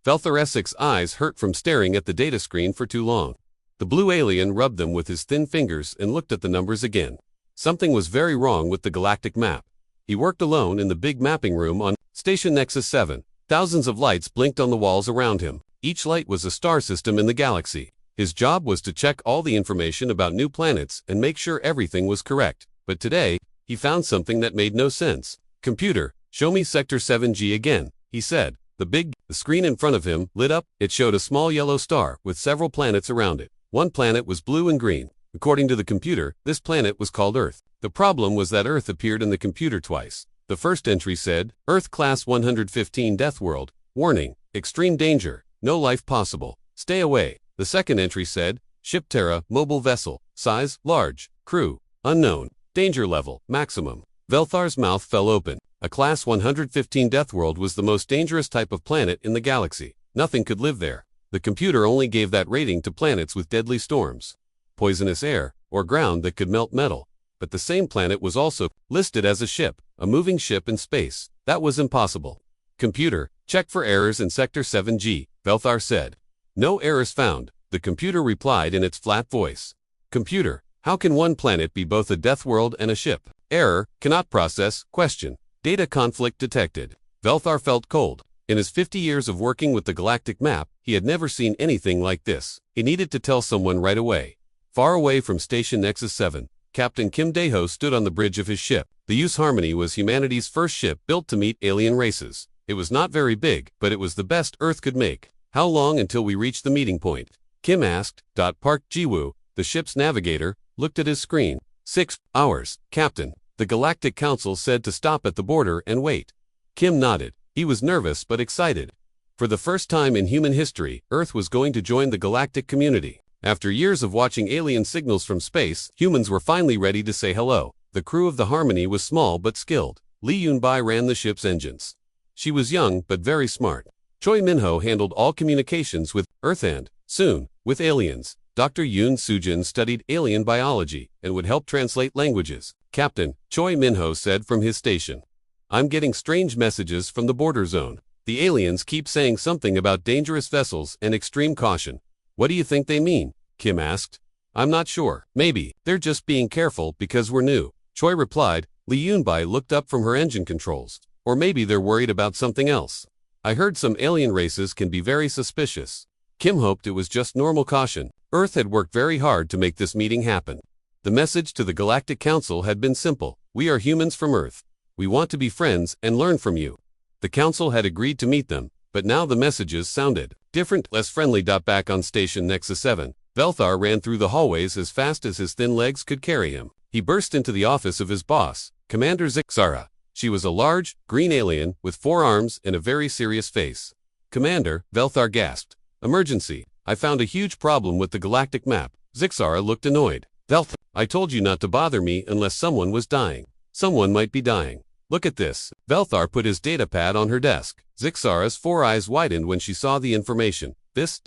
Velthoresic's eyes hurt from staring at the data screen for too long. The blue alien rubbed them with his thin fingers and looked at the numbers again. Something was very wrong with the galactic map. He worked alone in the big mapping room on Station Nexus 7. Thousands of lights blinked on the walls around him. Each light was a star system in the galaxy. His job was to check all the information about new planets and make sure everything was correct. But today, he found something that made no sense. "Computer, show me Sector 7G again," he said. The screen in front of him lit up. It showed a small yellow star with several planets around it. One planet was blue and green. According to the computer, this planet was called Earth. The problem was that Earth appeared in the computer twice. The first entry said, Earth Class 115 Deathworld, warning, extreme danger, no life possible, stay away. The second entry said, Ship Terra, mobile vessel, size, large, crew, unknown, danger level, maximum. Velthar's mouth fell open. A Class 115 Deathworld was the most dangerous type of planet in the galaxy. Nothing could live there. The computer only gave that rating to planets with deadly storms, poisonous air, or ground that could melt metal. But the same planet was also listed as a ship, a moving ship in space. That was impossible. "Computer, check for errors in Sector 7G, Velthar said. "No errors found," the computer replied in its flat voice. "Computer, how can one planet be both a death world and a ship?" "Error, cannot process, question. Data conflict detected." Velthar felt cold. In his 50 years of working with the galactic map, he had never seen anything like this. He needed to tell someone right away. Far away from Station Nexus 7, Captain Kim Daeho stood on the bridge of his ship. The Use Harmony was humanity's first ship built to meet alien races. It was not very big, but it was the best Earth could make. "How long until we reach the meeting point?" Kim asked. Park Jiwoo, the ship's navigator, looked at his screen. 6 hours, Captain. The Galactic Council said to stop at the border and wait. Kim nodded. He was nervous but excited. For the first time in human history, Earth was going to join the galactic community. After years of watching alien signals from space, humans were finally ready to say hello. The crew of the Harmony was small but skilled. Lee Yunbai ran the ship's engines. She was young but very smart. Choi Minho handled all communications with Earth and, soon, with aliens. Dr. Yoon Sujin studied alien biology and would help translate languages. "Captain," Choi Minho said from his station. "I'm getting strange messages from the border zone. The aliens keep saying something about dangerous vessels and extreme caution." "What do you think they mean?" Kim asked. "I'm not sure. Maybe they're just being careful because we're new," Choi replied. Lee Yunbai looked up from her engine controls. "Or maybe they're worried about something else. I heard some alien races can be very suspicious." Kim hoped it was just normal caution. Earth had worked very hard to make this meeting happen. The message to the Galactic Council had been simple. "We are humans from Earth. We want to be friends and learn from you." The Council had agreed to meet them, but now the messages sounded different, less friendly. Back on Station Nexus 7, Velthar ran through the hallways as fast as his thin legs could carry him. He burst into the office of his boss, Commander Zixara. She was a large, green alien with 4 arms and a very serious face. "Commander," Velthar gasped. "Emergency. I found a huge problem with the galactic map." Zixara looked annoyed. "Velthar, I told you not to bother me unless someone was dying. Someone might be dying. Look at this." Velthar put his datapad on her desk. Zixara's 4 eyes widened when she saw the information. This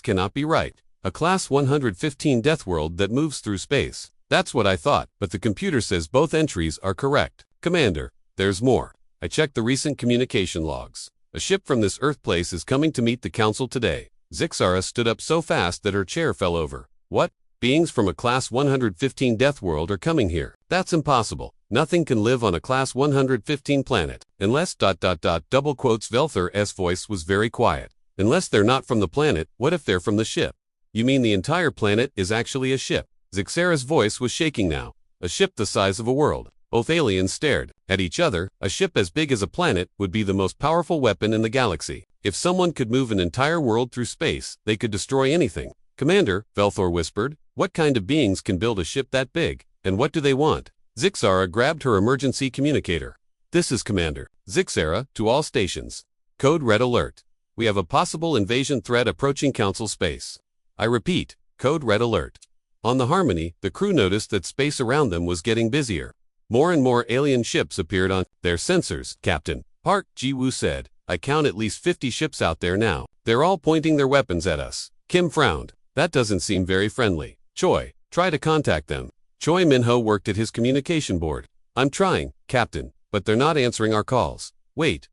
cannot be right. A Class 115 Deathworld that moves through space. That's what I thought, but the computer says both entries are correct." "Commander, there's more. I checked the recent communication logs. A ship from this Earth place is coming to meet the Council today." Zixara stood up so fast that her chair fell over. "What? Beings from a Class 115 Deathworld are coming here? That's impossible. Nothing can live on a Class 115 planet, unless ... double quotes. Velthar's voice was very quiet. "Unless they're not from the planet, what if they're from the ship?" "You mean the entire planet is actually a ship?" Zixara's voice was shaking now. "A ship the size of a world." Both aliens stared at each other. A ship as big as a planet would be the most powerful weapon in the galaxy. If someone could move an entire world through space, they could destroy anything. "Commander," Velthar whispered, "what kind of beings can build a ship that big? And what do they want?" Zixara grabbed her emergency communicator. "This is Commander Zixara, to all stations. Code Red Alert. We have a possible invasion threat approaching Council space. I repeat, Code Red Alert." On the Harmony, the crew noticed that space around them was getting busier. More and more alien ships appeared on their sensors. "Captain," Park Ji-woo said, "I count at least 50 ships out there now. They're all pointing their weapons at us." Kim frowned. "That doesn't seem very friendly. Choi, try to contact them." Choi Minho worked at his communication board. "I'm trying, Captain, but they're not answering our calls. Wait, ...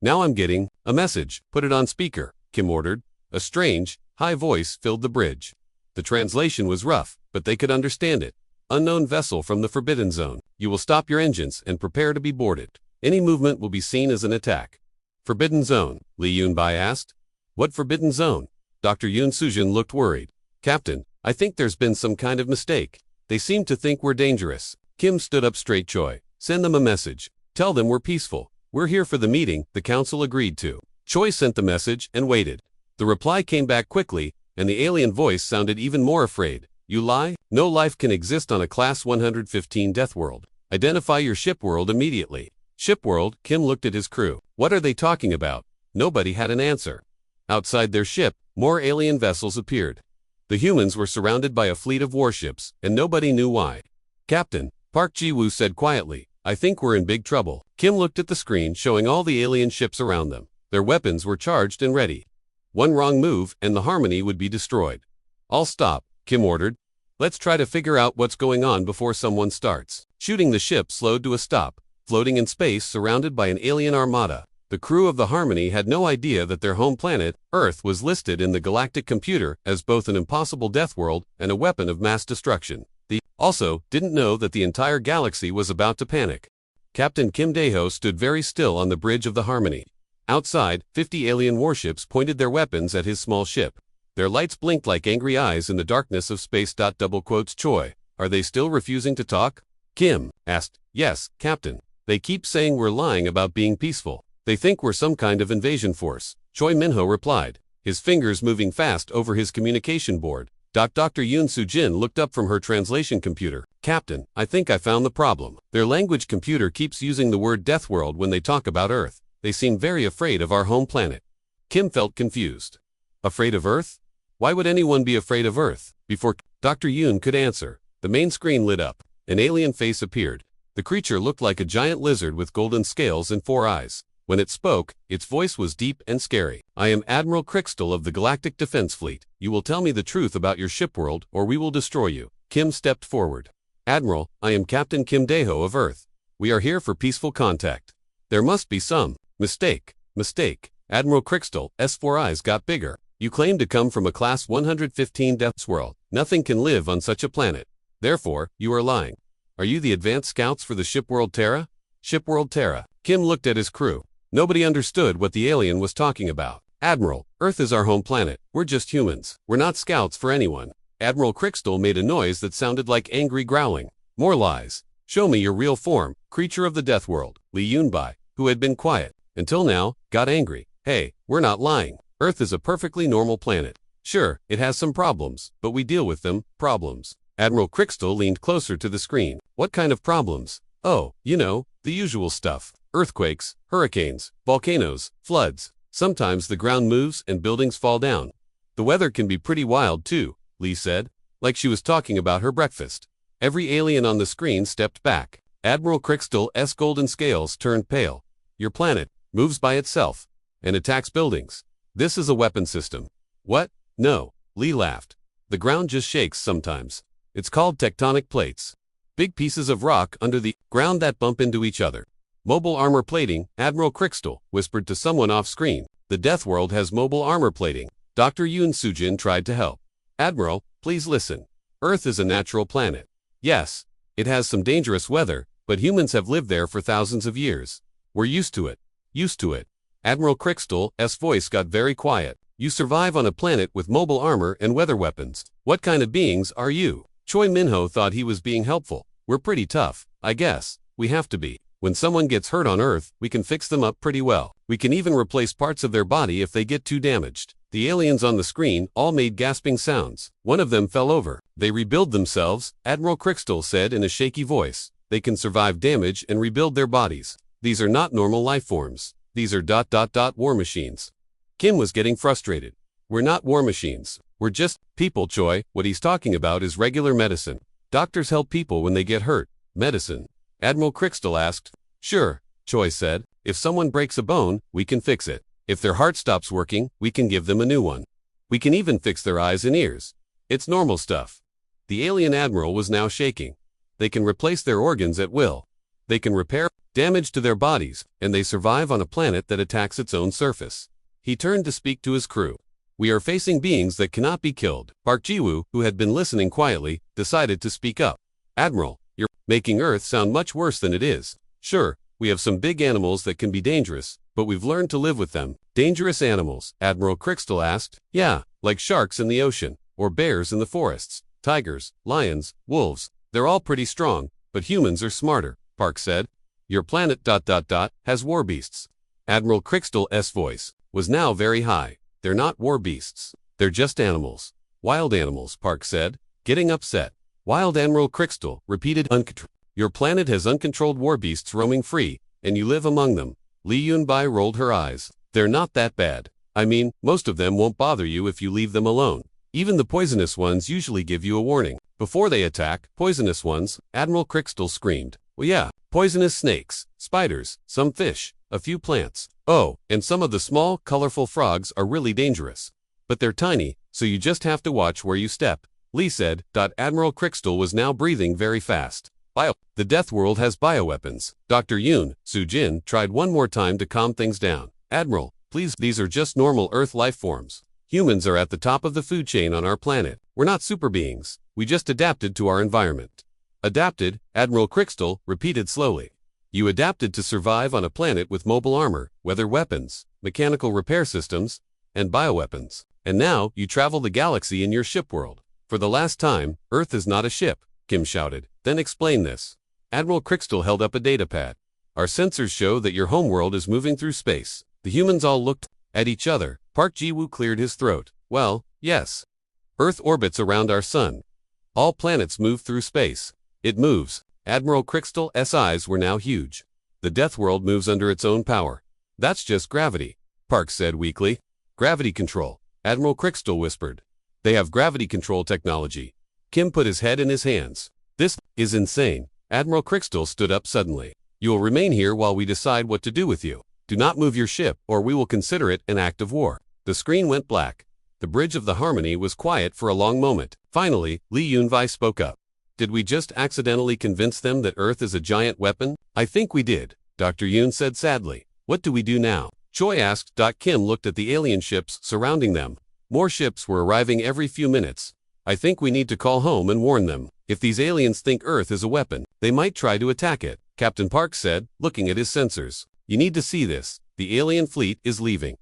Now I'm getting A message, put it on speaker, Kim ordered. A strange, high voice filled the bridge. The translation was rough, but they could understand it. Unknown vessel from the Forbidden Zone. You will stop your engines and prepare to be boarded. Any movement will be seen as an attack. Forbidden Zone, Li Yunbai asked. What Forbidden Zone? Dr. Yun Sujin looked worried. Captain, I think there's been some kind of mistake. They seem to think we're dangerous. Kim stood up straight. Choi, send them a message. Tell them we're peaceful. We're here for the meeting, the council agreed to. Choi sent the message and waited. The reply came back quickly, and the alien voice sounded even more afraid. You lie? No life can exist on a Class 115 Deathworld. Identify your ship world immediately. Ship world, Kim looked at his crew. What are they talking about? Nobody had an answer. Outside their ship, more alien vessels appeared. The humans were surrounded by a fleet of warships, and nobody knew why. Captain, Park Ji-woo said quietly, I think we're in big trouble. Kim looked at the screen showing all the alien ships around them. Their weapons were charged and ready. One wrong move and the Harmony would be destroyed. All stop, Kim ordered. Let's try to figure out what's going on before someone starts. Shooting, the ship slowed to a stop, floating in space surrounded by an alien armada. The crew of the Harmony had no idea that their home planet, Earth, was listed in the Galactic computer as both an impossible death world and a weapon of mass destruction. They also didn't know that the entire galaxy was about to panic. Captain Kim Dae-ho stood very still on the bridge of the Harmony. Outside, 50 alien warships pointed their weapons at his small ship. Their lights blinked like angry eyes in the darkness of space. Choi, are they still refusing to talk? Kim asked. Yes, Captain. They keep saying we're lying about being peaceful. They think we're some kind of invasion force. Choi Minho replied, his fingers moving fast over his communication board. Dr. Yoon Soo-jin looked up from her translation computer. Captain, I think I found the problem. Their language computer keeps using the word Deathworld when they talk about Earth. They seem very afraid of our home planet. Kim felt confused. Afraid of Earth? Why would anyone be afraid of Earth? Before Dr. Yoon could answer, the main screen lit up. An alien face appeared. The creature looked like a giant lizard with golden scales and 4 eyes. When it spoke, its voice was deep and scary. I am Admiral Crystal of the Galactic Defense Fleet. You will tell me the truth about your shipworld, or we will destroy you. Kim stepped forward. Admiral, I am Captain Kim Dae-ho of Earth. We are here for peaceful contact. There must be some mistake. Admiral Crystal's 4 eyes got bigger. You claim to come from a Class 115 Deathworld. Nothing can live on such a planet. Therefore, you are lying. Are you the advanced scouts for the shipworld Terra? Shipworld Terra. Kim looked at his crew. Nobody understood what the alien was talking about. Admiral, Earth is our home planet. We're just humans. We're not scouts for anyone. Admiral Crystal made a noise that sounded like angry growling. More lies. Show me your real form, creature of the Deathworld. Li Yunbai, who had been quiet until now, got angry. Hey, we're not lying. Earth is a perfectly normal planet. Sure, it has some problems, but we deal with them, problems. Admiral Crystal leaned closer to the screen. What kind of problems? Oh, you know, the usual stuff. Earthquakes, hurricanes, volcanoes, floods. Sometimes the ground moves and buildings fall down. The weather can be pretty wild too, Lee said, like she was talking about her breakfast. Every alien on the screen stepped back. Admiral Crystal's golden scales turned pale. Your planet moves by itself and attacks buildings. This is a weapon system. What? No, Lee laughed. The ground just shakes sometimes. It's called tectonic plates. Big pieces of rock under the ground that bump into each other. Mobile armor plating, Admiral Crystal whispered to someone off screen. The Deathworld has mobile armor plating. Dr. Yoon Soo-jin tried to help. Admiral, please listen. Earth is a natural planet. Yes, it has some dangerous weather, but humans have lived there for thousands of years. We're used to it. Used to it. Admiral Crystal's voice got very quiet. You survive on a planet with mobile armor and weather weapons. What kind of beings are you? Choi Minho thought he was being helpful. We're pretty tough, I guess. We have to be. When someone gets hurt on Earth, we can fix them up pretty well. We can even replace parts of their body if they get too damaged. The aliens on the screen all made gasping sounds. One of them fell over. They rebuild themselves, Admiral Crystal said in a shaky voice. They can survive damage and rebuild their bodies. These are not normal life forms. These are ... war machines. Kim was getting frustrated. We're not war machines. We're just people, Choi. What he's talking about is regular medicine. Doctors help people when they get hurt. Medicine. Admiral Crystal asked. Sure, Choi said. If someone breaks a bone, we can fix it. If their heart stops working, we can give them a new one. We can even fix their eyes and ears. It's normal stuff. The alien admiral was now shaking. They can replace their organs at will. They can repair damage to their bodies, and they survive on a planet that attacks its own surface. He turned to speak to his crew. We are facing beings that cannot be killed. Park Ji-woo, who had been listening quietly, decided to speak up. Admiral, you're making Earth sound much worse than it is. Sure, we have some big animals that can be dangerous, but we've learned to live with them. Dangerous animals? Admiral Crystal asked. Yeah, like sharks in the ocean, or bears in the forests, tigers, lions, wolves. They're all pretty strong, but humans are smarter, Park said. Your planet ... has war beasts. Admiral Crystal's voice was now very high. They're not war beasts. They're just animals. Wild animals, Park said, getting upset. Wild, Admiral Crystal repeated. Your planet has uncontrolled war beasts roaming free, and you live among them. Lee Yunbai rolled her eyes. They're not that bad. I mean, most of them won't bother you if you leave them alone. Even the poisonous ones usually give you a warning before they attack. Poisonous ones? Admiral Crystal screamed. Well, yeah, poisonous snakes, spiders, some fish, a few plants. Oh, and some of the small, colorful frogs are really dangerous. But they're tiny, so you just have to watch where you step, Lee said. Admiral Crystal was now breathing very fast. The Deathworld has bioweapons. Dr. Yoon Soo-jin tried one more time to calm things down. Admiral, please, these are just normal Earth life forms. Humans are at the top of the food chain on our planet. We're not super beings. We just adapted to our environment. Adapted? Admiral Crystal repeated slowly. You adapted to survive on a planet with mobile armor, weather weapons, mechanical repair systems, and bioweapons. And now, you travel the galaxy in your ship world. For the last time, Earth is not a ship, Kim shouted. Then explain this. Admiral Crystal held up a datapad. Our sensors show that your homeworld is moving through space. The humans all looked at each other. Park Ji-woo cleared his throat. Well, yes. Earth orbits around our sun. All planets move through space. It moves. Admiral Crystal's eyes were now huge. The Deathworld moves under its own power. That's just gravity, Park said weakly. Gravity control, Admiral Crystal whispered. They have gravity control technology. Kim put his head in his hands. This is insane. Admiral Crystal stood up suddenly. You will remain here while we decide what to do with you. Do not move your ship, or we will consider it an act of war. The screen went black. The bridge of the Harmony was quiet for a long moment. Finally, Lee Yunbai spoke up. Did we just accidentally convince them that Earth is a giant weapon? I think we did, Dr. Yoon said sadly. What do we do now? Choi asked. Kim looked at the alien ships surrounding them. More ships were arriving every few minutes. I think we need to call home and warn them. If these aliens think Earth is a weapon, they might try to attack it, Captain Park said, looking at his sensors. You need to see this. The alien fleet is leaving.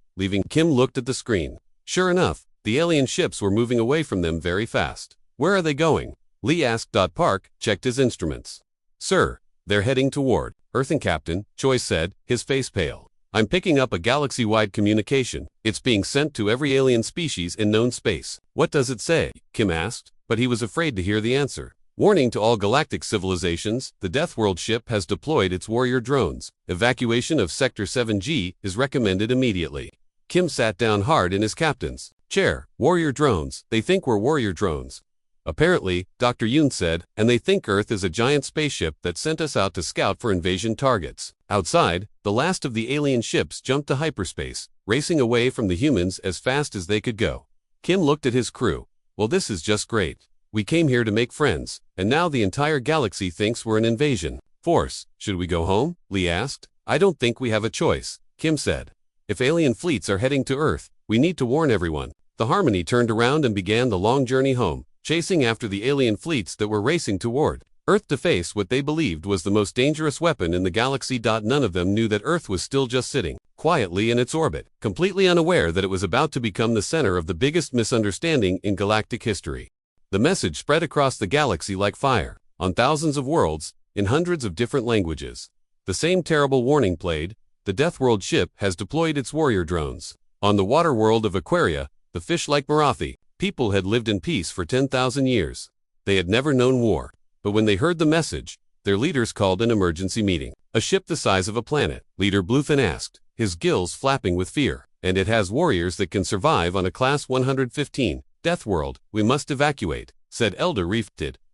Kim looked at the screen. Sure enough, the alien ships were moving away from them very fast. Where are they going? Lee asked. Park checked his instruments. Sir, they're heading toward Earth. And Captain, Choi said, his face pale. I'm picking up a galaxy-wide communication. It's being sent to every alien species in known space. What does it say? Kim asked, but he was afraid to hear the answer. Warning to all galactic civilizations, the Deathworld ship has deployed its warrior drones. Evacuation of Sector 7G is recommended immediately. Kim sat down hard in his captain's chair. Warrior drones, they think we're warrior drones. Apparently, Dr. Yoon said, and they think Earth is a giant spaceship that sent us out to scout for invasion targets. Outside, the last of the alien ships jumped to hyperspace, racing away from the humans as fast as they could go. Kim looked at his crew. Well, this is just great. We came here to make friends, and now the entire galaxy thinks we're an invasion force. Should we go home? Lee asked. I don't think we have a choice, Kim said. If alien fleets are heading to Earth, we need to warn everyone. The Harmony turned around and began the long journey home, chasing after the alien fleets that were racing toward Earth to face what they believed was the most dangerous weapon in the galaxy. None of them knew that Earth was still just sitting quietly in its orbit, completely unaware that it was about to become the center of the biggest misunderstanding in galactic history. The message spread across the galaxy like fire, on thousands of worlds, in hundreds of different languages. The same terrible warning played. The Deathworld ship has deployed its warrior drones. On the water world of Aquaria, the fish-like Marathi, people had lived in peace for 10,000 years. They had never known war. But when they heard the message, their leaders called an emergency meeting. A ship the size of a planet, Leader Bluefin asked, his gills flapping with fear. And it has warriors that can survive on a Class 115. Deathworld, we must evacuate, said Elder Reef.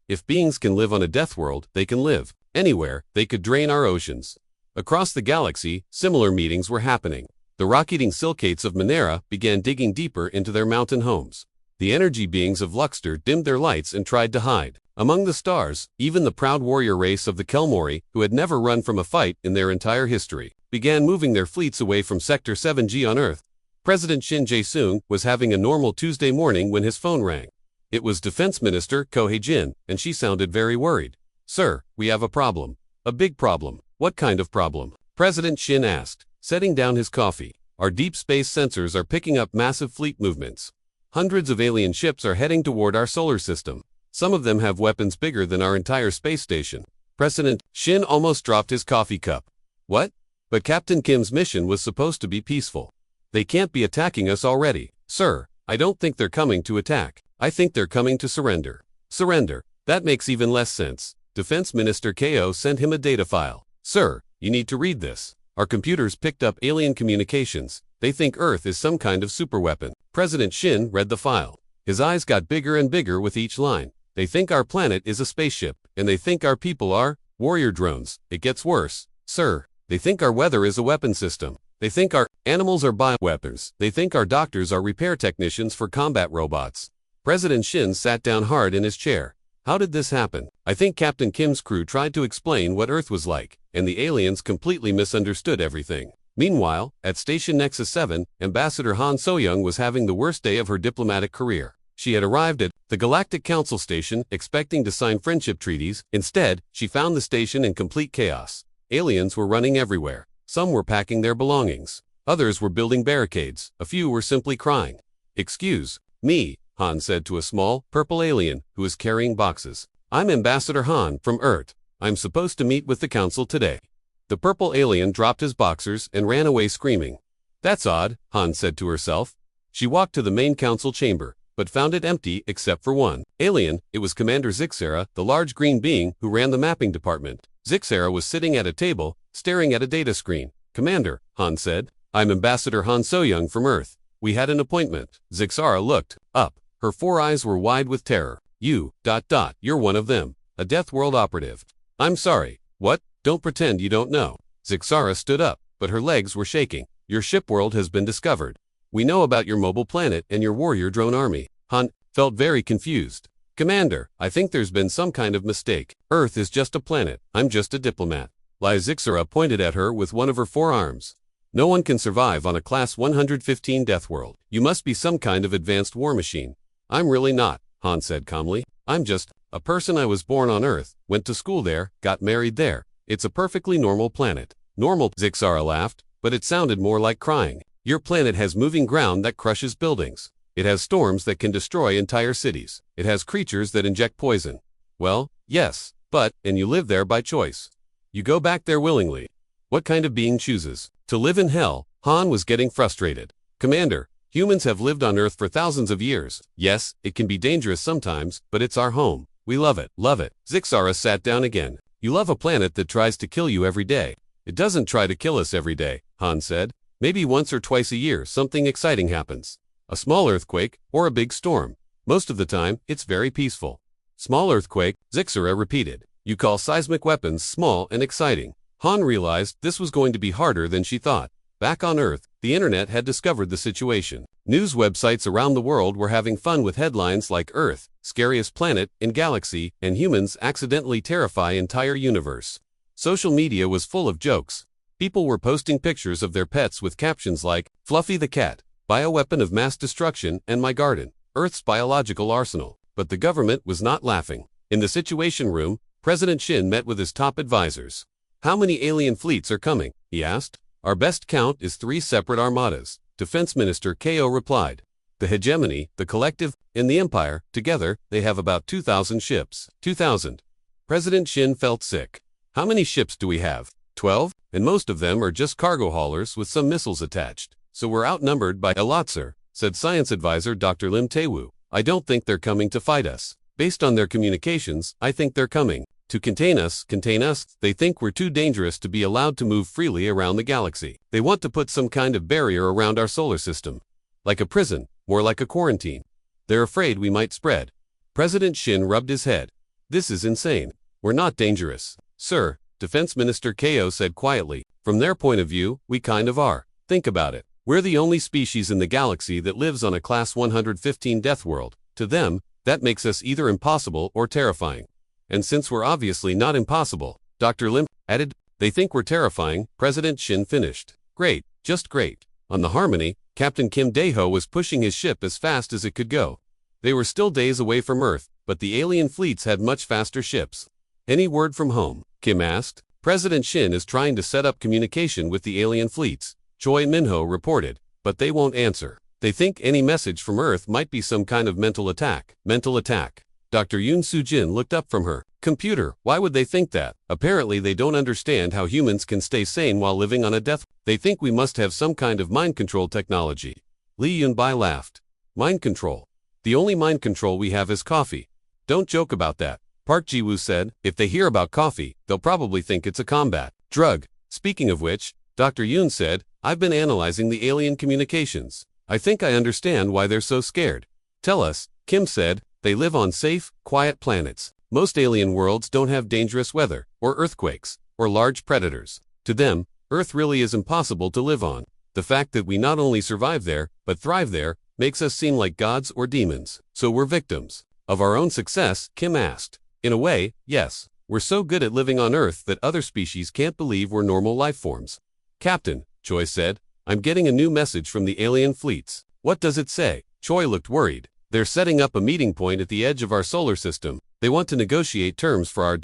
If beings can live on a Deathworld, they can live anywhere. They could drain our oceans. Across the galaxy, similar meetings were happening. The rock-eating silcates of Minera began digging deeper into their mountain homes. The energy beings of Luxtor dimmed their lights and tried to hide. Among the stars, even the proud warrior race of the Kelmori, who had never run from a fight in their entire history, began moving their fleets away from Sector 7G on Earth. President Shin Jae-sung was having a normal Tuesday morning when his phone rang. It was Defense Minister Ko Hae-jin, and she sounded very worried. "Sir, we have a problem. A big problem." "What kind of problem?" President Shin asked, setting down his coffee. "Our deep space sensors are picking up massive fleet movements. Hundreds of alien ships are heading toward our solar system. Some of them have weapons bigger than our entire space station." President Shin almost dropped his coffee cup. "What? But Captain Kim's mission was supposed to be peaceful. They can't be attacking us already." "Sir, I don't think they're coming to attack. I think they're coming to surrender." "Surrender? That makes even less sense." Defense Minister Ko sent him a data file. "Sir, you need to read this. Our computers picked up alien communications. They think Earth is some kind of superweapon." President Shin read the file. His eyes got bigger and bigger with each line. "They think our planet is a spaceship, and they think our people are warrior drones. It gets worse, sir. They think our weather is a weapon system. They think our animals are bioweapons. They think our doctors are repair technicians for combat robots." President Shin sat down hard in his chair. "How did this happen?" "I think Captain Kim's crew tried to explain what Earth was like, and the aliens completely misunderstood everything." Meanwhile, at Station Nexus 7, Ambassador Han So-young was having the worst day of her diplomatic career. She had arrived at the Galactic Council Station expecting to sign friendship treaties. Instead, she found the station in complete chaos. Aliens were running everywhere. Some were packing their belongings. Others were building barricades. A few were simply crying. "Excuse me," Han said to a small, purple alien who was carrying boxes. "I'm Ambassador Han from Earth. I'm supposed to meet with the council today." The purple alien dropped his boxers and ran away screaming. "That's odd," Han said to herself. She walked to the main council chamber, but found it empty except for one alien. It was Commander Zixara, the large green being who ran the mapping department. Zixara was sitting at a table, staring at a data screen. "Commander," Han said, "I'm Ambassador Han So-young from Earth. We had an appointment." Zixara looked up. Her 4 eyes were wide with terror. You're one of them. A Deathworld operative." "I'm sorry. What? Don't pretend you don't know." Zixara stood up, but her legs were shaking. "Your shipworld has been discovered. We know about your mobile planet and your warrior drone army." Han felt very confused. "Commander, I think there's been some kind of mistake. Earth is just a planet. I'm just a diplomat." Zixara pointed at her with one of her 4 arms. "No one can survive on a Class 115 Deathworld. You must be some kind of advanced war machine." "I'm really not," Han said calmly. "I'm just a person. I was born on Earth, went to school there, got married there. It's a perfectly normal planet." "Normal?" Zixara laughed, but it sounded more like crying. "Your planet has moving ground that crushes buildings. It has storms that can destroy entire cities. It has creatures that inject poison." "Well, yes, and you live there by choice. You go back there willingly. What kind of being chooses to live in hell?" Han was getting frustrated. "Commander, humans have lived on Earth for thousands of years. Yes, it can be dangerous sometimes, but it's our home. We love it." "Love it." Zixara sat down again. "You love a planet that tries to kill you every day." "It doesn't try to kill us every day," Han said. "Maybe once or twice a year something exciting happens. A small earthquake or a big storm. Most of the time, it's very peaceful." "Small earthquake," Zixara repeated. "You call seismic weapons small and exciting." Han realized this was going to be harder than she thought. Back on Earth, the internet had discovered the situation. News websites around the world were having fun with headlines like "Earth, scariest planet in galaxy," and "Humans accidentally terrify entire universe." Social media was full of jokes. People were posting pictures of their pets with captions like, "Fluffy the cat, bioweapon of mass destruction, and my garden, Earth's biological arsenal." But the government was not laughing. In the Situation Room, President Shin met with his top advisors. "How many alien fleets are coming?" he asked. "Our best count is 3 separate armadas," Defense Minister Ko replied. "The hegemony, the collective, and the empire, together, they have about 2,000 ships." 2,000. President Shin felt sick. "How many ships do we have?" 12, and most of them are just cargo haulers with some missiles attached. "So we're outnumbered by a lot, sir," said Science Advisor Dr. Lim Tae-woo. "I don't think they're coming to fight us. Based on their communications, I think they're coming to contain us. They think we're too dangerous to be allowed to move freely around the galaxy. They want to put some kind of barrier around our solar system. Like a prison, more like a quarantine. They're afraid we might spread." President Shin rubbed his head. "This is insane. We're not dangerous." "Sir," Defense Minister Ko said quietly, "from their point of view, we kind of are. Think about it. We're the only species in the galaxy that lives on a Class 115 Deathworld. To them, That makes us either impossible or terrifying. And since we're obviously not impossible, Dr. Lim added, they think we're terrifying, President Shin finished. Great, just great. On the Harmony, Captain Kim Dae-ho was pushing his ship as fast as it could go. They were still days away from Earth, but the alien fleets had much faster ships. Any word from home? Kim asked. President Shin is trying to set up communication with the alien fleets, Choi Minho reported, but they won't answer. They think any message from Earth might be some kind of mental attack. Mental attack. Dr. Yoon Soo-jin looked up from her computer. Why would they think that? Apparently they don't understand how humans can stay sane while living on a death. They think we must have some kind of mind control technology. Lee Yun-bai laughed. Mind control? The only mind control we have is coffee. Don't joke about that. Park Ji-woo said, if they hear about coffee, they'll probably think it's a combat drug. Speaking of which, Dr. Yoon said, I've been analyzing the alien communications. I think I understand why they're so scared. Tell us, Kim said, they live on safe, quiet planets. Most alien worlds don't have dangerous weather, or earthquakes, or large predators. To them, Earth really is impossible to live on. The fact that we not only survive there, but thrive there, makes us seem like gods or demons. So we're victims of our own success, Kim asked. In a way, yes. We're so good at living on Earth that other species can't believe we're normal life forms. Captain, Choi said, I'm getting a new message from the alien fleets. What does it say? Choi looked worried. They're setting up a meeting point at the edge of our solar system. They want to negotiate terms for our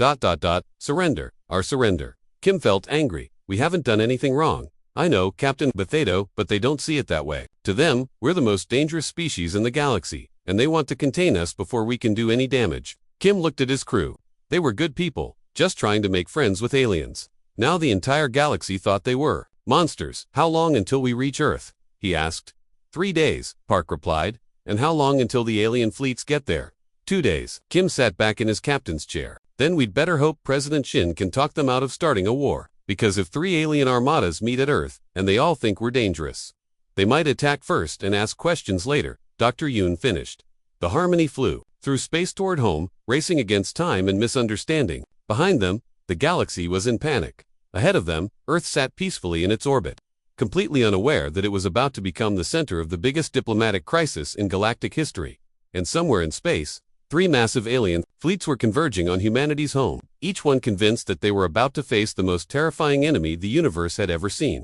surrender. Our surrender. Kim felt angry. We haven't done anything wrong. I know, Captain Bathedo, but they don't see it that way. To them, we're the most dangerous species in the galaxy, and they want to contain us before we can do any damage. Kim looked at his crew. They were good people, just trying to make friends with aliens. Now the entire galaxy thought they were monsters. How long until we reach Earth? He asked. 3 days, Park replied. And how long until the alien fleets get there? 2 days. Kim sat back in his captain's chair. Then we'd better hope President Shin can talk them out of starting a war. Because if 3 alien armadas meet at Earth, and they all think we're dangerous, they might attack first and ask questions later, Dr. Yoon finished. The Harmony flew through space toward home, racing against time and misunderstanding. Behind them, the galaxy was in panic. Ahead of them, Earth sat peacefully in its orbit, completely unaware that it was about to become the center of the biggest diplomatic crisis in galactic history. And somewhere in space, 3 massive alien fleets were converging on humanity's home, each one convinced that they were about to face the most terrifying enemy the universe had ever seen.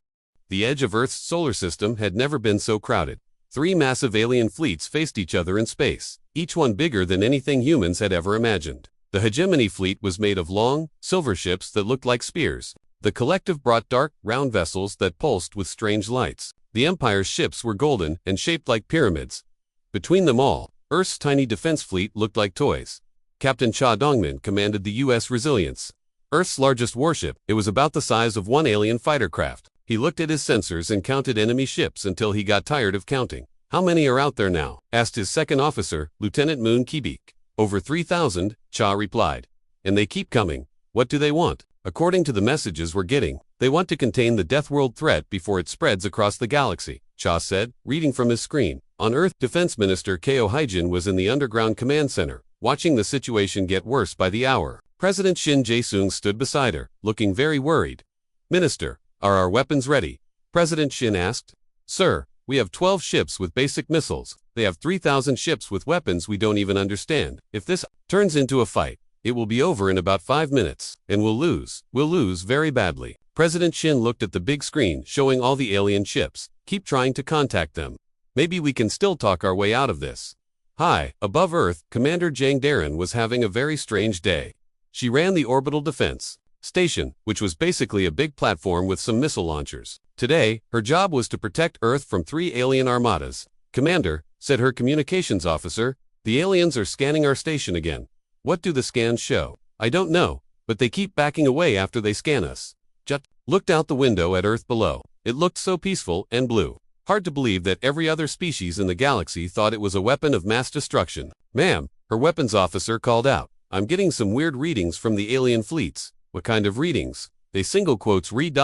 The edge of Earth's solar system had never been so crowded. 3 massive alien fleets faced each other in space, each one bigger than anything humans had ever imagined. The hegemony fleet was made of long, silver ships that looked like spears. The collective brought dark, round vessels that pulsed with strange lights. The Empire's ships were golden and shaped like pyramids. Between them all, Earth's tiny defense fleet looked like toys. Captain Cha Dongmin commanded the U.S. Resilience, Earth's largest warship. It was about the size of 1 alien fighter craft. He looked at his sensors and counted enemy ships until he got tired of counting. How many are out there now? Asked his second officer, Lieutenant Moon Kibik. Over 3,000, Cha replied. And they keep coming. What do they want? According to the messages we're getting, they want to contain the Deathworld threat before it spreads across the galaxy, Cha said, reading from his screen. On Earth, Defense Minister Ko Hyejin was in the underground command center, watching the situation get worse by the hour. President Shin Jae-sung stood beside her, looking very worried. Minister, are our weapons ready? President Shin asked. Sir, we have 12 ships with basic missiles. They have 3,000 ships with weapons we don't even understand. If this turns into a fight, it will be over in about 5 minutes, and we'll lose. We'll lose very badly. President Shin looked at the big screen showing all the alien ships. Keep trying to contact them. Maybe we can still talk our way out of this. High, above Earth, Commander Jang Darren was having a very strange day. She ran the Orbital Defense Station, which was basically a big platform with some missile launchers. Today, her job was to protect Earth from 3 alien armadas. Commander, said her communications officer, the aliens are scanning our station again. What do the scans show? I don't know, but they keep backing away after they scan us. Jut looked out the window at Earth below. It looked so peaceful and blue. Hard to believe that every other species in the galaxy thought it was a weapon of mass destruction. Ma'am, her weapons officer called out. I'm getting some weird readings from the alien fleets. What kind of readings? They single quotes read ...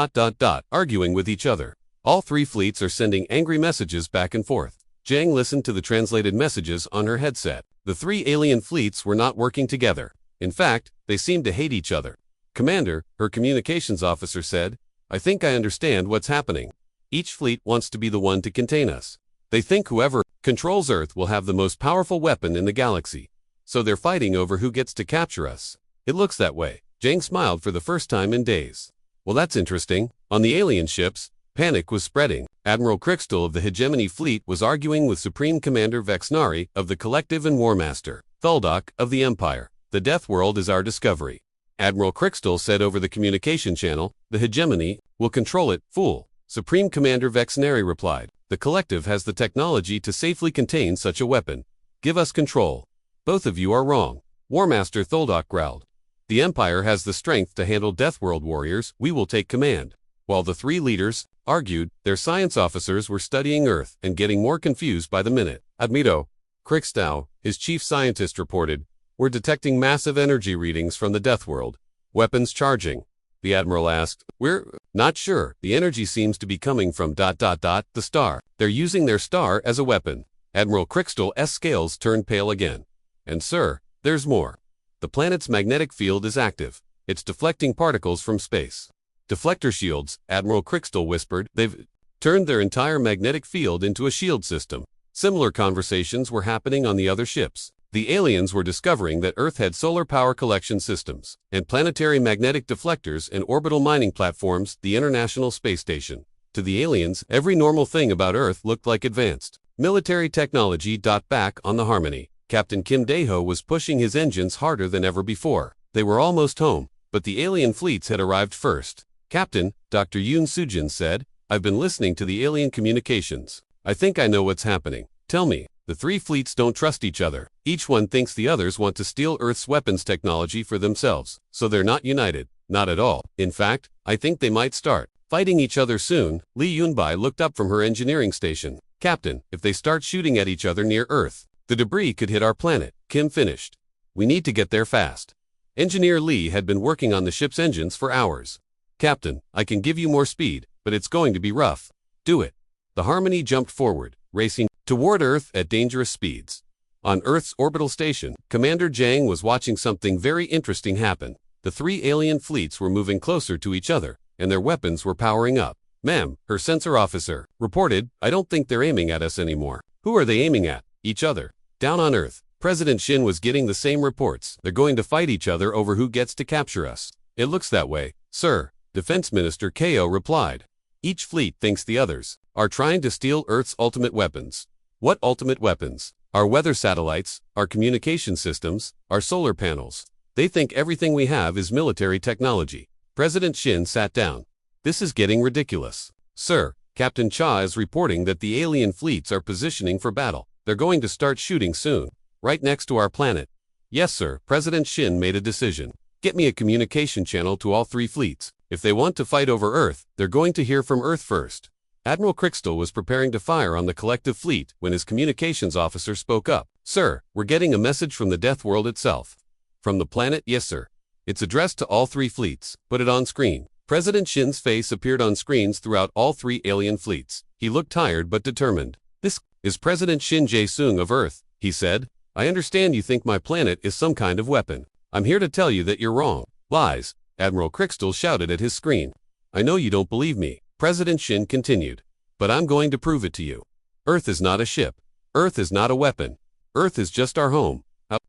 arguing with each other. All 3 fleets are sending angry messages back and forth. Jang listened to the translated messages on her headset. The 3 alien fleets were not working together. In fact, they seemed to hate each other. Commander, her communications officer said, I think I understand what's happening. Each fleet wants to be the one to contain us. They think whoever controls Earth will have the most powerful weapon in the galaxy. So they're fighting over who gets to capture us. It looks that way. Jang smiled for the first time in days. Well, that's interesting. On the alien ships, panic was spreading. Admiral Crystal of the Hegemony Fleet was arguing with Supreme Commander Vexnari of the Collective and War Master Thuldak of the Empire. The Deathworld is our discovery. Admiral Crystal said over the communication channel, the Hegemony will control it, fool. Supreme Commander Vexnari replied, the Collective has the technology to safely contain such a weapon. Give us control. Both of you are wrong. War Master Thuldak growled. The Empire has the strength to handle Deathworld warriors, we will take command. While the three leaders argued, their science officers were studying Earth and getting more confused by the minute. Admiro Crystal, his chief scientist reported, we're detecting massive energy readings from the Deathworld. Weapons charging. The Admiral asked, we're not sure. The energy seems to be coming from ... the star. They're using their star as a weapon. Admiral Crystal's scales turned pale again. And sir, there's more. The planet's magnetic field is active. It's deflecting particles from space. Deflector shields, Admiral Crystal whispered. They've turned their entire magnetic field into a shield system. Similar conversations were happening on the other ships. The aliens were discovering that Earth had solar power collection systems and planetary magnetic deflectors and orbital mining platforms, the International Space Station. To the aliens, every normal thing about Earth looked like advanced military technology. Back on the Harmony, Captain Kim Dae-ho was pushing his engines harder than ever before. They were almost home, but the alien fleets had arrived first. Captain, Dr. Yoon Sujin said, I've been listening to the alien communications. I think I know what's happening. Tell me. The three fleets don't trust each other. Each one thinks the others want to steal Earth's weapons technology for themselves, so they're not united. Not at all. In fact, I think they might start fighting each other soon. Lee Yunbai looked up from her engineering station. Captain, if they start shooting at each other near Earth, the debris could hit our planet. Kim finished. We need to get there fast. Engineer Lee had been working on the ship's engines for hours. Captain, I can give you more speed, but it's going to be rough. Do it. The Harmony jumped forward, racing toward Earth at dangerous speeds. On Earth's orbital station, Commander Jang was watching something very interesting happen. The three alien fleets were moving closer to each other, and their weapons were powering up. Ma'am, her sensor officer reported, I don't think they're aiming at us anymore. Who are they aiming at? Each other. Down on Earth, President Shin was getting the same reports. They're going to fight each other over who gets to capture us. It looks that way, sir. Defense Minister Ko replied. Each fleet thinks the others are trying to steal Earth's ultimate weapons. What ultimate weapons? Our weather satellites, our communication systems, our solar panels. They think everything we have is military technology. President Shin sat down. This is getting ridiculous. Sir, Captain Cha is reporting that the alien fleets are positioning for battle. They're going to start shooting soon, right next to our planet. Yes, sir. President Shin made a decision. Get me a communication channel to all three fleets. If they want to fight over Earth, they're going to hear from Earth first. Admiral Crystal was preparing to fire on the collective fleet when his communications officer spoke up. Sir, we're getting a message from the Deathworld itself. From the planet? Yes, sir. It's addressed to all three fleets. Put it on screen. President Shin's face appeared on screens throughout all three alien fleets. He looked tired but determined. This is President Shin Jae-sung of Earth, he said. I understand you think my planet is some kind of weapon. I'm here to tell you that you're wrong. Lies. Admiral Crystal shouted at his screen. I know you don't believe me. President Shin continued. But I'm going to prove it to you. Earth is not a ship. Earth is not a weapon. Earth is just our home.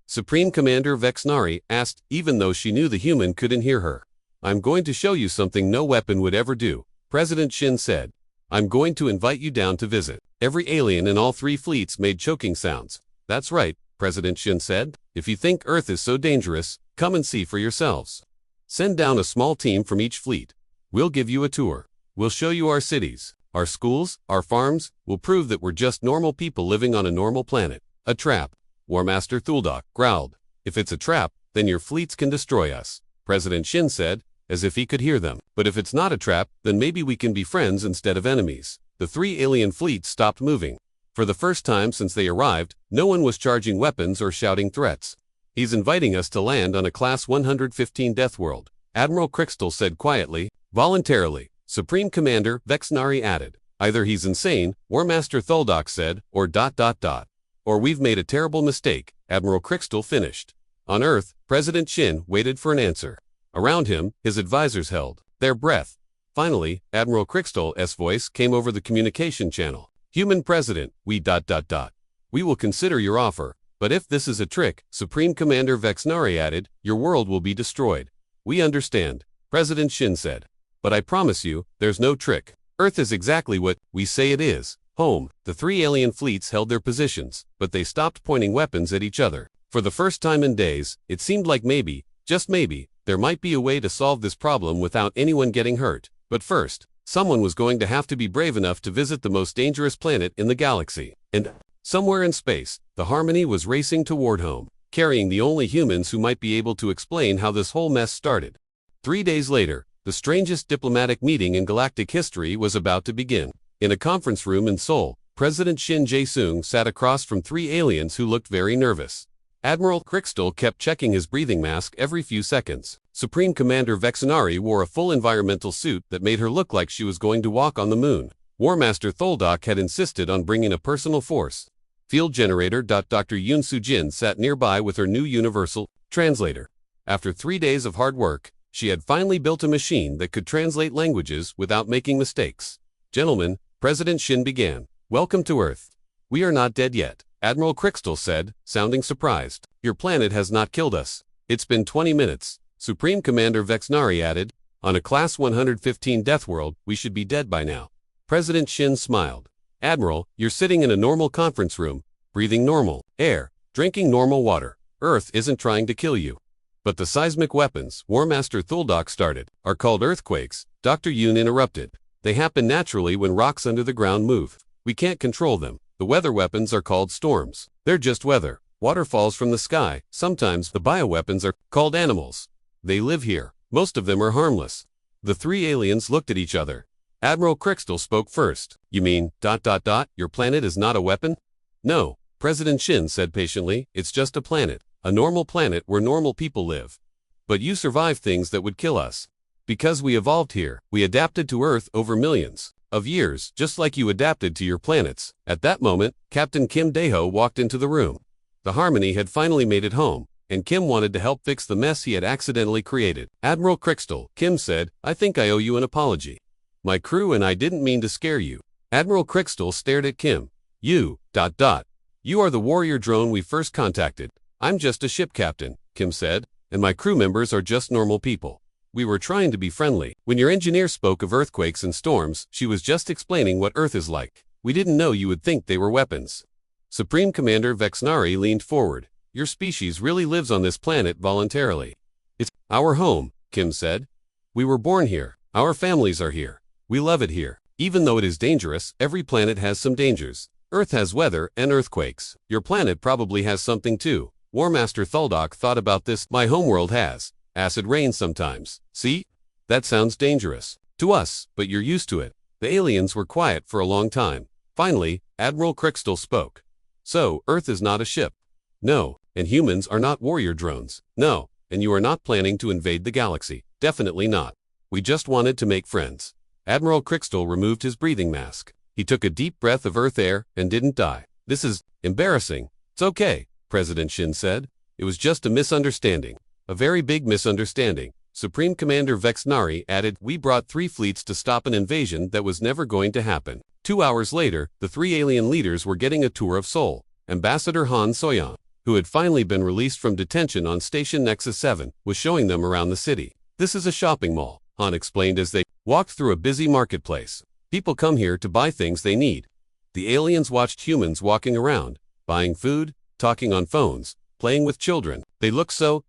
Supreme Commander Vexnari asked, even though she knew the human couldn't hear her. I'm going to show you something no weapon would ever do. President Shin said. I'm going to invite you down to visit. Every alien in all three fleets made choking sounds. That's right, President Shin said. If you think Earth is so dangerous, come and see for yourselves. Send down a small team from each fleet. We'll give you a tour. We'll show you our cities, our schools, our farms. We'll prove that we're just normal people living on a normal planet. A trap. War Master Thuldak growled. If it's a trap, then your fleets can destroy us. President Shin said, as if he could hear them. But if it's not a trap, then maybe we can be friends instead of enemies. The three alien fleets stopped moving. For the first time since they arrived, no one was charging weapons or shouting threats. He's inviting us to land on a Class 115 Deathworld, Admiral Crystal said quietly, voluntarily. Supreme Commander Vexnari added. Either he's insane, War Master Thuldak said, or ... Or we've made a terrible mistake, Admiral Crystal finished. On Earth, President Shin waited for an answer. Around him, his advisors held their breath. Finally, Admiral Crystal's voice came over the communication channel. Human President, we ... We will consider your offer, But if this is a trick, Supreme Commander Vexnari added, your world will be destroyed. We understand, President Shin said. But I promise you, there's no trick. Earth is exactly what we say it is. Home. The three alien fleets held their positions, but they stopped pointing weapons at each other. For the first time in days, it seemed like maybe, just maybe, there might be a way to solve this problem without anyone getting hurt. But first, someone was going to have to be brave enough to visit the most dangerous planet in the galaxy. And somewhere in space, the Harmony was racing toward home, carrying the only humans who might be able to explain how this whole mess started. 3 days later, the strangest diplomatic meeting in galactic history was about to begin. In a conference room in Seoul, President Shin Jae-sung sat across from 3 aliens who looked very nervous. Admiral Crystal kept checking his breathing mask every few seconds. Supreme Commander Vexnari wore a full environmental suit that made her look like she was going to walk on the moon. War Master Tholdak had insisted on bringing a personal force field generator. Dr. Yoon Soo-jin sat nearby with her new universal translator. After 3 days of hard work, she had finally built a machine that could translate languages without making mistakes. Gentlemen, President Shin began. Welcome to Earth. We are not dead yet, Admiral Crystal said, sounding surprised. Your planet has not killed us. It's been 20 minutes, Supreme Commander Vexnari added. On a Class 115 Deathworld, we should be dead by now. President Shin smiled. Admiral, you're sitting in a normal conference room, breathing normal air, drinking normal water. Earth isn't trying to kill you. But the seismic weapons, War Master Tholdak started, are called earthquakes, Dr. Yoon interrupted. They happen naturally when rocks under the ground move. We can't control them. The weather weapons are called storms. They're just weather. Water falls from the sky. Sometimes the bioweapons are called animals. They live here. Most of them are harmless. The 3 aliens looked at each other. Admiral Crystal spoke first. You mean, your planet is not a weapon? No, President Shin said patiently, it's just a planet. A normal planet where normal people live. But you survive things that would kill us. Because we evolved here, we adapted to Earth over millions of years, just like you adapted to your planets. At that moment, Captain Kim Dae-ho walked into the room. The Harmony had finally made it home, and Kim wanted to help fix the mess he had accidentally created. Admiral Crystal, Kim said, I think I owe you an apology. My crew and I didn't mean to scare you. Admiral Crystal stared at Kim. You are the warrior drone we first contacted. I'm just a ship captain, Kim said, and my crew members are just normal people. We were trying to be friendly. When your engineer spoke of earthquakes and storms, she was just explaining what Earth is like. We didn't know you would think they were weapons. Supreme Commander Vexnari leaned forward. Your species really lives on this planet voluntarily. It's our home, Kim said. We were born here. Our families are here. We love it here. Even though it is dangerous, every planet has some dangers. Earth has weather and earthquakes. Your planet probably has something too. War Master Tholdak thought about this. My homeworld has acid rain sometimes. See? That sounds dangerous to us, but you're used to it. The aliens were quiet for a long time. Finally, Admiral Crystal spoke. So, Earth is not a ship. No, and humans are not warrior drones. No, and you are not planning to invade the galaxy. Definitely not. We just wanted to make friends. Admiral Crystal removed his breathing mask. He took a deep breath of Earth air and didn't die. This is embarrassing. It's okay, President Shin said. It was just a misunderstanding. A very big misunderstanding. Supreme Commander Vexnari added, we brought 3 fleets to stop an invasion that was never going to happen. 2 hours later, the 3 alien leaders were getting a tour of Seoul. Ambassador Han Soyeon, who had finally been released from detention on Station Nexus 7, was showing them around the city. This is a shopping mall, Han explained as they walked through a busy marketplace. People come here to buy things they need. The aliens watched humans walking around, buying food, talking on phones, playing with children. They look so,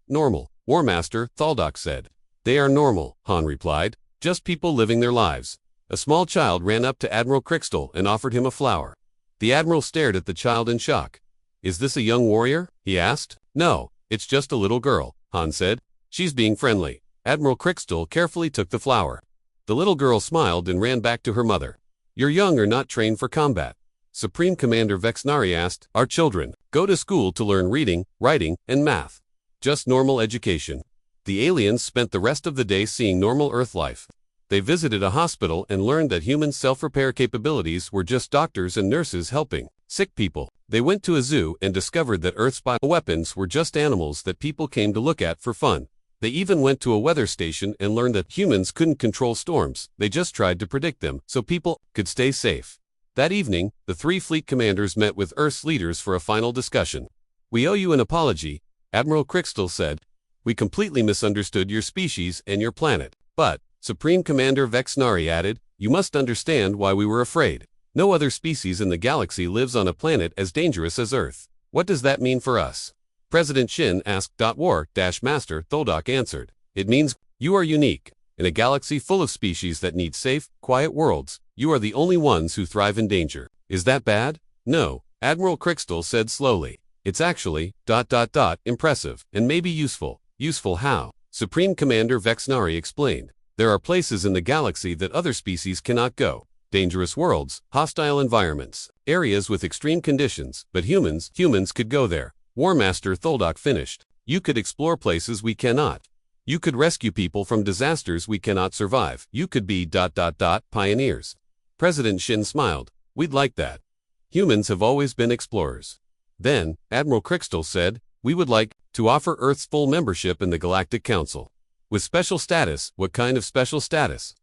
normal, War Master Tholdak said. They are normal, Han replied, just people living their lives. A small child ran up to Admiral Crystal and offered him a flower. The Admiral stared at the child in shock. Is this a young warrior? He asked. No, it's just a little girl, Han said. She's being friendly. Admiral Crystal carefully took the flower. The little girl smiled and ran back to her mother. Your young are not trained for combat. Supreme Commander Vexnari asked, our children go to school to learn reading, writing, and math. Just normal education. The aliens spent the rest of the day seeing normal Earth life. They visited a hospital and learned that human self-repair capabilities were just doctors and nurses helping sick people. They went to a zoo and discovered that Earth's bioweapons were just animals that people came to look at for fun. They even went to a weather station and learned that humans couldn't control storms. They just tried to predict them so people could stay safe. That evening, the three fleet commanders met with Earth's leaders for a final discussion. "We owe you an apology," Admiral Crystal said. "We completely misunderstood your species and your planet." "But," Supreme Commander Vexnari added, "you must understand why we were afraid. No other species in the galaxy lives on a planet as dangerous as Earth." "What does that mean for us?" President Shin asked. War-Master Tholdak answered, "It means you are unique. In a galaxy full of species that need safe, quiet worlds, you are the only ones who thrive in danger." "Is that bad?" "No," Admiral Crystal said slowly. "It's actually, impressive, and maybe useful." "Useful how?" Supreme Commander Vexnari explained. "There are places in the galaxy that other species cannot go. Dangerous worlds, hostile environments, areas with extreme conditions, but humans could go there." War Master Tholdak finished. "You could explore places we cannot. You could rescue people from disasters we cannot survive. You could be pioneers." President Shin smiled. "We'd like that. Humans have always been explorers." Then, Admiral Crystal said, "We would like to offer Earth's full membership in the Galactic Council. With special status." "What kind of special status?"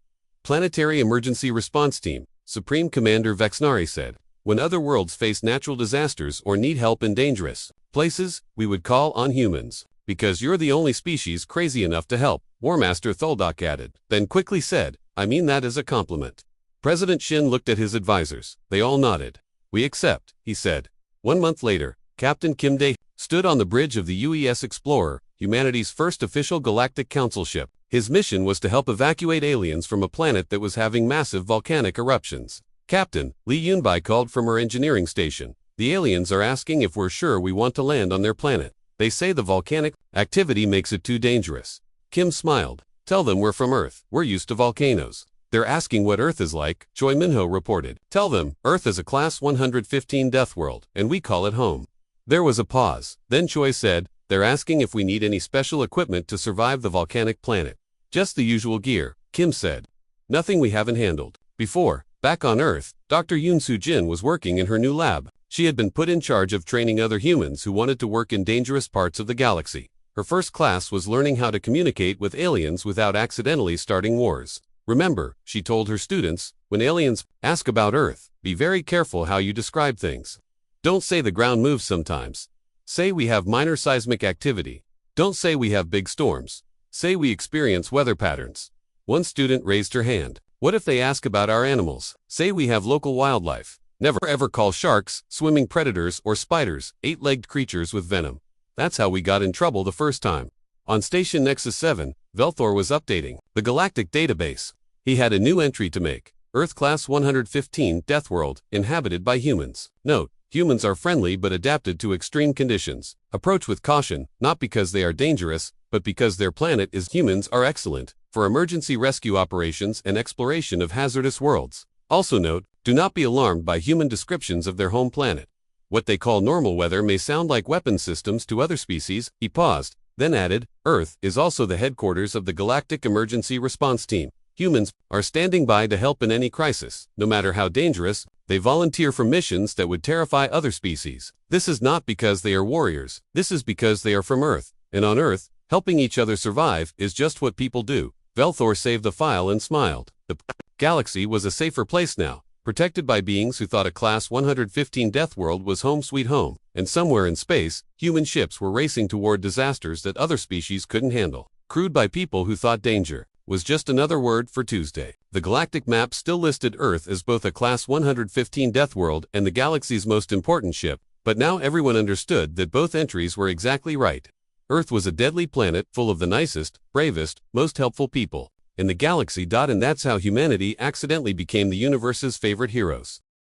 "Planetary Emergency Response Team," Supreme Commander Vexnari said. "When other worlds face natural disasters or need help in dangerous places, we would call on humans. Because you're the only species crazy enough to help," War Master Tholdak added, then quickly said, "I mean that as a compliment." President Shin looked at his advisors. They all nodded. "We accept," he said. 1 month later, Captain Kim Dae stood on the bridge of the UES Explorer, humanity's first official Galactic Council ship. His mission was to help evacuate aliens from a planet that was having massive volcanic eruptions. "Captain," Lee Yunbai called from her engineering station, "the aliens are asking if we're sure we want to land on their planet. They say the volcanic activity makes it too dangerous." Kim smiled. "Tell them we're from Earth. We're used to volcanoes." "They're asking what Earth is like," Choi Minho reported. "Tell them, Earth is a Class 115 Deathworld, and we call it home." There was a pause. Then Choi said, "They're asking if we need any special equipment to survive the volcanic planet." "Just the usual gear," Kim said. "Nothing we haven't handled before." Back on Earth, Dr. Yoon Soo-jin was working in her new lab. She had been put in charge of training other humans who wanted to work in dangerous parts of the galaxy. Her first class was learning how to communicate with aliens without accidentally starting wars. "Remember," she told her students, "when aliens ask about Earth, be very careful how you describe things. Don't say the ground moves sometimes. Say we have minor seismic activity. Don't say we have big storms. Say we experience weather patterns." One student raised her hand. "What if they ask about our animals? Say we have local wildlife. Never ever call sharks, swimming predators, or spiders, 8-legged creatures with venom." That's how we got in trouble the first time. On Station Nexus 7, Velthor was updating the Galactic database. He had a new entry to make. Earth Class 115 Deathworld, inhabited by humans. Note: humans are friendly but adapted to extreme conditions. Approach with caution, not because they are dangerous, but because their planet is. Humans are excellent for emergency rescue operations and exploration of hazardous worlds. Also note, do not be alarmed by human descriptions of their home planet. What they call normal weather may sound like weapon systems to other species." He paused, then added, "Earth is also the headquarters of the Galactic Emergency Response Team. Humans are standing by to help in any crisis. No matter how dangerous, they volunteer for missions that would terrify other species. This is not because they are warriors. This is because they are from Earth. And on Earth, helping each other survive is just what people do." Velthor saved the file and smiled. The galaxy was a safer place now, protected by beings who thought a Class 115 Deathworld was home sweet home, and somewhere in space, human ships were racing toward disasters that other species couldn't handle. Crewed by people who thought danger was just another word for Tuesday. The galactic map still listed Earth as both a Class 115 Deathworld and the galaxy's most important ship, but now everyone understood that both entries were exactly right. Earth was a deadly planet full of the nicest, bravest, most helpful people in the galaxy. And that's how humanity accidentally became the universe's favorite heroes.